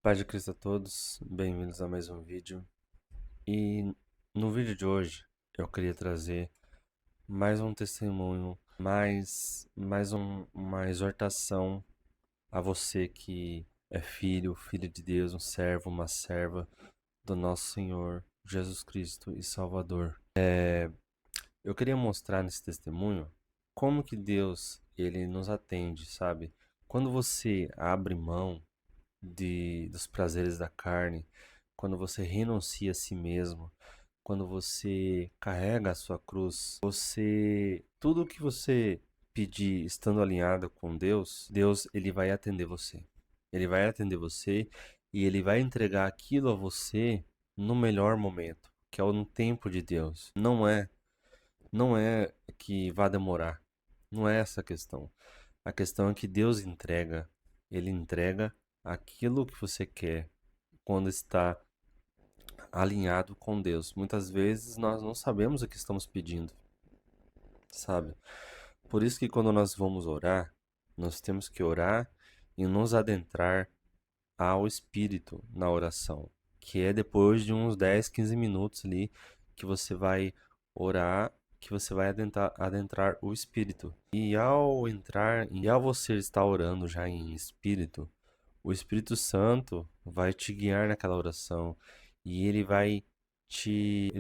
Paz de Cristo a todos, bem-vindos a mais um vídeo. E no vídeo de hoje eu queria trazer mais um testemunho, uma exortação a você que é filho de Deus, um servo, uma serva do nosso Senhor Jesus Cristo e Salvador. Eu queria mostrar nesse testemunho como que Deus ele nos atende, sabe? Quando você abre mão dos prazeres da carne, quando você renuncia a si mesmo, quando você carrega a sua cruz, tudo o que você pedir estando alinhado com Deus, Deus ele vai atender você. Ele vai atender você e ele vai entregar aquilo a você no melhor momento, que é no tempo de Deus. Não é que vai demorar. Não é essa a questão. A questão é que Deus entrega. Ele entrega aquilo que você quer quando está alinhado com Deus. Muitas vezes nós não sabemos o que estamos pedindo, sabe? Por isso que quando nós vamos orar, nós temos que orar e nos adentrar ao Espírito na oração, que é depois de uns 10, 15 minutos ali que você vai orar, que você vai adentrar o Espírito. E ao você estar orando já em Espírito, o Espírito Santo vai te guiar naquela oração e ele vai te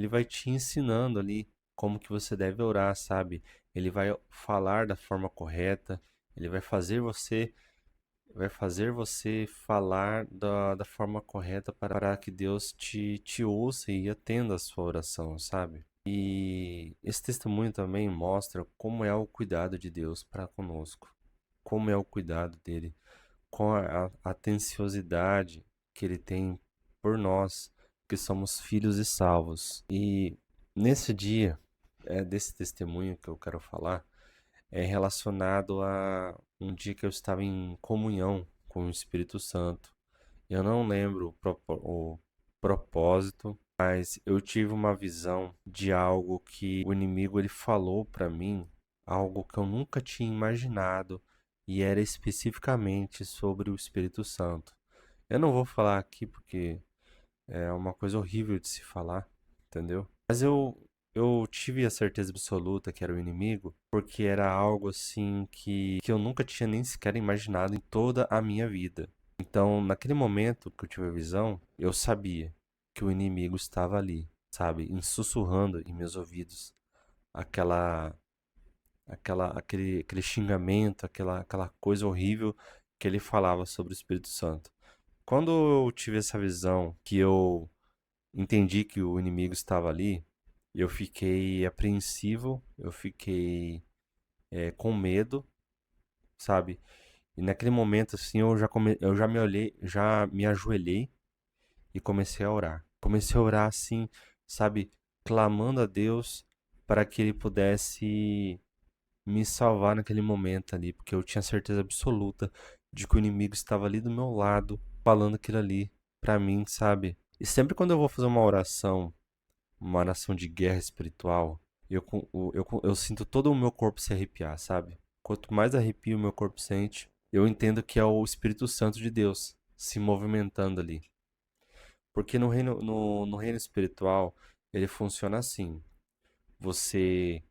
ensinando ali como que você deve orar, sabe? Ele vai falar da forma correta, ele vai fazer você falar da forma correta para que Deus te ouça e atenda a sua oração, sabe? E esse testemunho também mostra como é o cuidado de Deus para conosco, como é o cuidado dele com a atenciosidade que ele tem por nós, que somos filhos e salvos. E nesse dia, desse testemunho que eu quero falar, é relacionado a um dia que eu estava em comunhão com o Espírito Santo. Eu não lembro o propósito, mas eu tive uma visão de algo que o inimigo ele falou para mim, algo que eu nunca tinha imaginado, e era especificamente sobre o Espírito Santo. Eu não vou falar aqui porque é uma coisa horrível de se falar, entendeu? Mas eu tive a certeza absoluta que era o inimigo, porque era algo assim que eu nunca tinha nem sequer imaginado em toda a minha vida. Então, naquele momento que eu tive a visão, eu sabia que o inimigo estava ali, sabe, sussurrando em meus ouvidos aquela, aquele xingamento, aquela coisa horrível que ele falava sobre o Espírito Santo. Quando eu tive essa visão, que eu entendi que o inimigo estava ali, eu fiquei apreensivo, eu fiquei com medo, sabe? E naquele momento, assim, eu já me olhei, já me ajoelhei e comecei a orar. Comecei a orar assim, sabe, clamando a Deus para que Ele pudesse me salvar naquele momento ali, porque eu tinha certeza absoluta de que o inimigo estava ali do meu lado, falando aquilo ali para mim, sabe? E sempre quando eu vou fazer uma oração de guerra espiritual, eu sinto todo o meu corpo se arrepiar, sabe? Quanto mais arrepio o meu corpo sente, eu entendo que é o Espírito Santo de Deus se movimentando ali. Porque no reino espiritual, ele funciona assim. Você,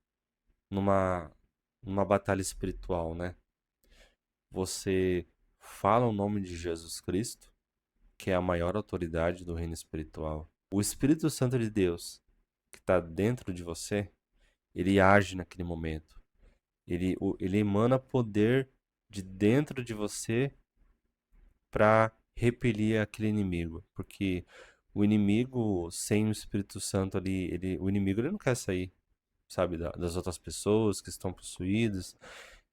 numa, numa batalha espiritual, né? Você fala o nome de Jesus Cristo, que é a maior autoridade do reino espiritual. O Espírito Santo de Deus, que está dentro de você, ele age naquele momento. Ele emana poder de dentro de você para repelir aquele inimigo. Porque o inimigo, sem o Espírito Santo ali, o inimigo ele não quer sair, sabe, das outras pessoas que estão possuídas.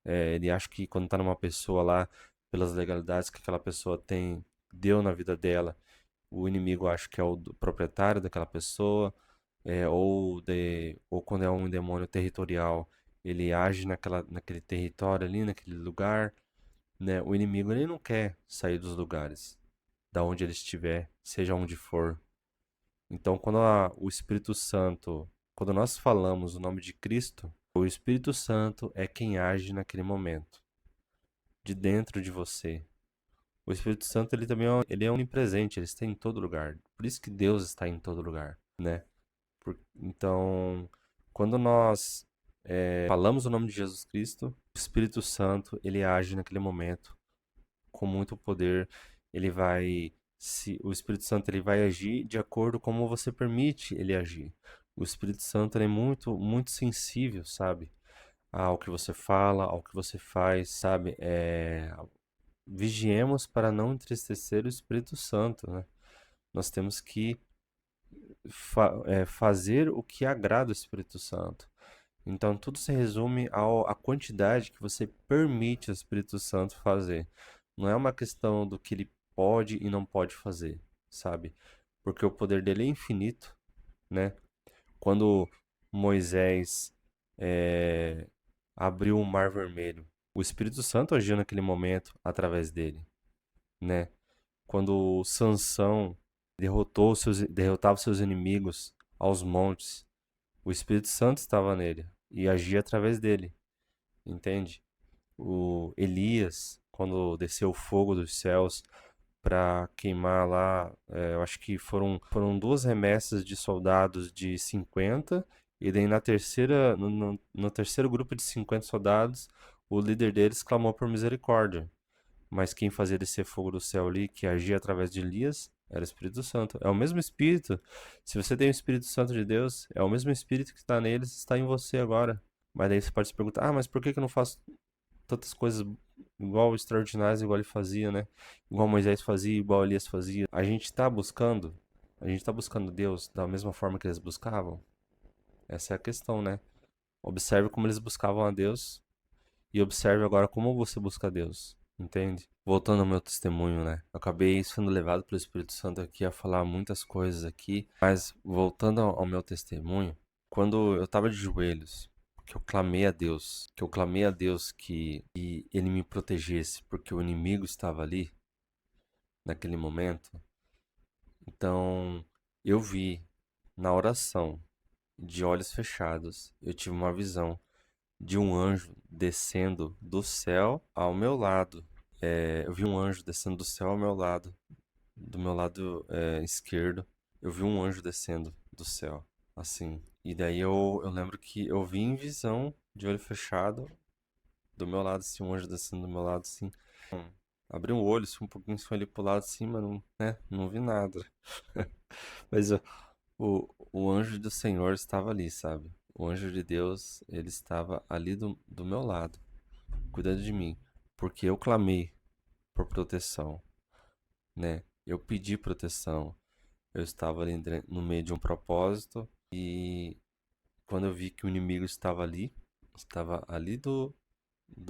Ele acha que quando está numa pessoa lá, pelas legalidades que aquela pessoa tem, deu na vida dela, o inimigo acha que é o proprietário daquela pessoa, ou quando é um demônio territorial, ele age naquele território ali, naquele lugar, né? O inimigo ele não quer sair dos lugares, da onde ele estiver, seja onde for. Então, o Espírito Santo, quando nós falamos o nome de Cristo, o Espírito Santo é quem age naquele momento, de dentro de você. O Espírito Santo, ele também ele é onipresente, ele está em todo lugar. Por isso que Deus está em todo lugar, né? Então, quando nós falamos o nome de Jesus Cristo, o Espírito Santo, ele age naquele momento com muito poder. Ele vai, o Espírito Santo, ele vai agir de acordo com como você permite ele agir. O Espírito Santo, ele é muito, muito sensível, sabe? Ao que você fala, ao que você faz, sabe? Vigiemos para não entristecer o Espírito Santo, né? Nós temos que fazer o que agrada o Espírito Santo. Então, tudo se resume à quantidade que você permite o Espírito Santo fazer. Não é uma questão do que ele pode e não pode fazer, sabe? Porque o poder dele é infinito, né? Quando Moisés eh, abriu o Mar Vermelho, o Espírito Santo agiu naquele momento através dele, né? Quando Sansão derrotava seus inimigos aos montes, o Espírito Santo estava nele e agia através dele, entende? O Elias, quando desceu o fogo dos céus para queimar lá, eu acho que foram duas remessas de soldados de 50, e daí na terceira, no terceiro grupo de 50 soldados, o líder deles clamou por misericórdia. Mas quem fazia descer fogo do céu ali, que agia através de Elias, era o Espírito Santo. É o mesmo Espírito. Se você tem o Espírito Santo de Deus, é o mesmo Espírito que está neles, está em você agora. Mas daí você pode se perguntar: ah, mas por que que eu não faço tantas coisas igual extraordinárias, igual ele fazia, né? Igual Moisés fazia, igual Elias fazia. A gente está buscando Deus da mesma forma que eles buscavam? Essa é a questão, né? Observe como eles buscavam a Deus e observe agora como você busca a Deus, entende? Voltando ao meu testemunho, né? Eu acabei sendo levado pelo Espírito Santo aqui a falar muitas coisas aqui, mas voltando ao meu testemunho, quando eu estava de joelhos, que eu clamei a Deus, que ele me protegesse, porque o inimigo estava ali naquele momento. Então, eu vi na oração, de olhos fechados, eu tive uma visão de um anjo descendo do céu ao meu lado. Eu vi um anjo descendo do céu ao meu lado, do meu lado esquerdo. Eu vi um anjo descendo do céu, assim. E daí eu lembro que eu vi em visão, de olho fechado, do meu lado, assim, um anjo descendo do meu lado, assim. Abri um olho, assim, um pouquinho, assim, ali pro lado, assim, mas não, né, não vi nada. Mas o anjo do Senhor estava ali, sabe? O anjo de Deus, ele estava ali do meu lado, cuidando de mim, porque eu clamei por proteção, né? Eu pedi proteção. Eu estava ali no meio de um propósito e quando eu vi que o inimigo estava ali do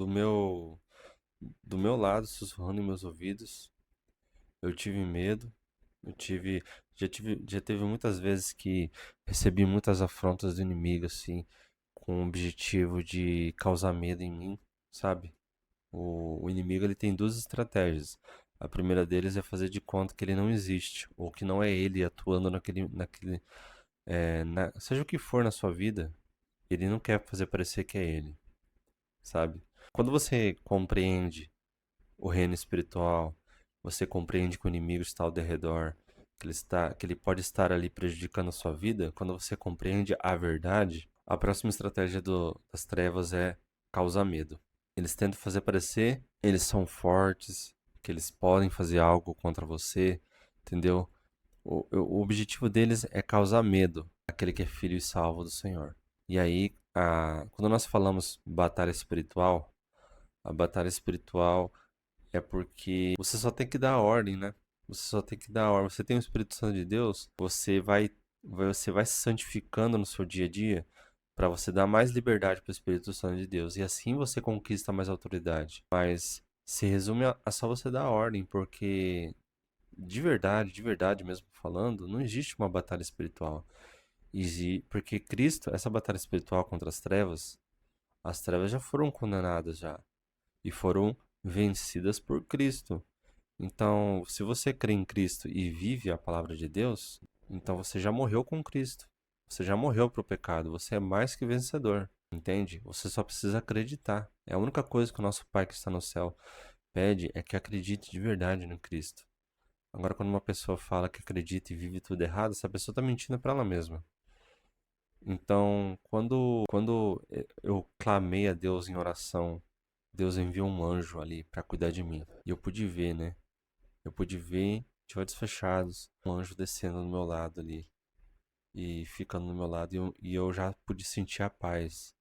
meu do meu lado, sussurrando em meus ouvidos, eu tive medo. Eu tive já teve muitas vezes que recebi muitas afrontas do inimigo assim, com o objetivo de causar medo em mim, sabe? O inimigo ele tem duas estratégias. A primeira deles é fazer de conta que ele não existe, ou que não é ele atuando seja o que for na sua vida, ele não quer fazer parecer que é ele, sabe? Quando você compreende o reino espiritual, você compreende que o inimigo está ao derredor, que ele pode estar ali prejudicando a sua vida. Quando você compreende a verdade, a próxima estratégia das trevas é causar medo. Eles tentam fazer parecer eles são fortes, que eles podem fazer algo contra você, entendeu? O objetivo deles é causar medo àquele que é filho e salvo do Senhor. E aí, quando nós falamos batalha espiritual, a batalha espiritual é porque você só tem que dar a ordem, né? Você só tem que dar a ordem. Você tem o Espírito Santo de Deus, você vai se santificando no seu dia a dia para você dar mais liberdade para o Espírito Santo de Deus. E assim você conquista mais autoridade. Mas se resume a só você dar a ordem, porque de verdade mesmo falando, não existe uma batalha espiritual. Porque Cristo, essa batalha espiritual contra as trevas já foram condenadas já e foram vencidas por Cristo. Então, se você crê em Cristo e vive a palavra de Deus, então você já morreu com Cristo. Você já morreu para o pecado. Você é mais que vencedor. Entende? Você só precisa acreditar. É a única coisa que o nosso Pai que está no céu pede é que acredite de verdade no Cristo. Agora, quando uma pessoa fala que acredita e vive tudo errado, essa pessoa está mentindo para ela mesma. Então, quando eu clamei a Deus em oração, Deus enviou um anjo ali para cuidar de mim. E eu pude ver, né? Eu pude ver, de olhos fechados, um anjo descendo do meu lado ali e ficando do meu lado. E eu já pude sentir a paz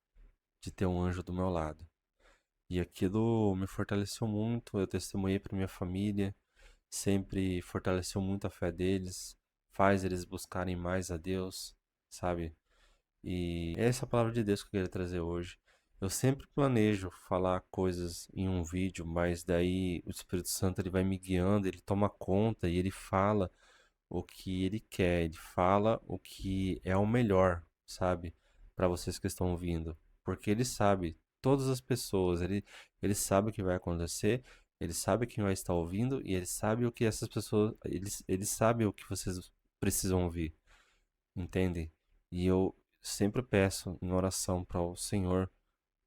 de ter um anjo do meu lado. E aquilo me fortaleceu muito. Eu testemunhei para minha família, sempre fortaleceu muito a fé deles, faz eles buscarem mais a Deus, sabe? E essa é a palavra de Deus que eu queria trazer hoje. Eu sempre planejo falar coisas em um vídeo, mas daí o Espírito Santo ele vai me guiando, ele toma conta e ele fala o que ele quer, ele fala o que é o melhor, sabe? Para vocês que estão ouvindo. Porque ele sabe, todas as pessoas, ele sabe o que vai acontecer, ele sabe quem vai estar ouvindo e ele sabe o que essas pessoas, ele sabe o que vocês precisam ouvir, entende? E eu sempre peço em oração para o Senhor,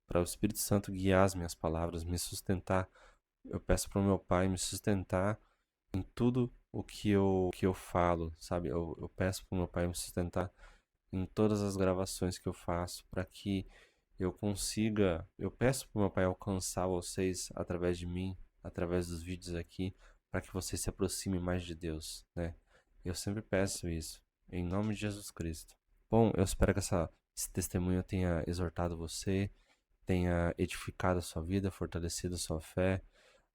para o Espírito Santo guiar as minhas palavras, me sustentar. Eu peço para o meu Pai me sustentar em tudo o que eu falo, sabe? Eu peço para o meu Pai me sustentar em todas as gravações que eu faço, para que eu consiga. Eu peço para o meu Pai alcançar vocês através de mim, através dos vídeos aqui, para que vocês se aproximem mais de Deus, né? Eu sempre peço isso, em nome de Jesus Cristo. Bom, eu espero que esse testemunho tenha exortado você, tenha edificado a sua vida, fortalecido a sua fé.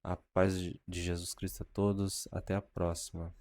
A paz de Jesus Cristo a todos. Até a próxima.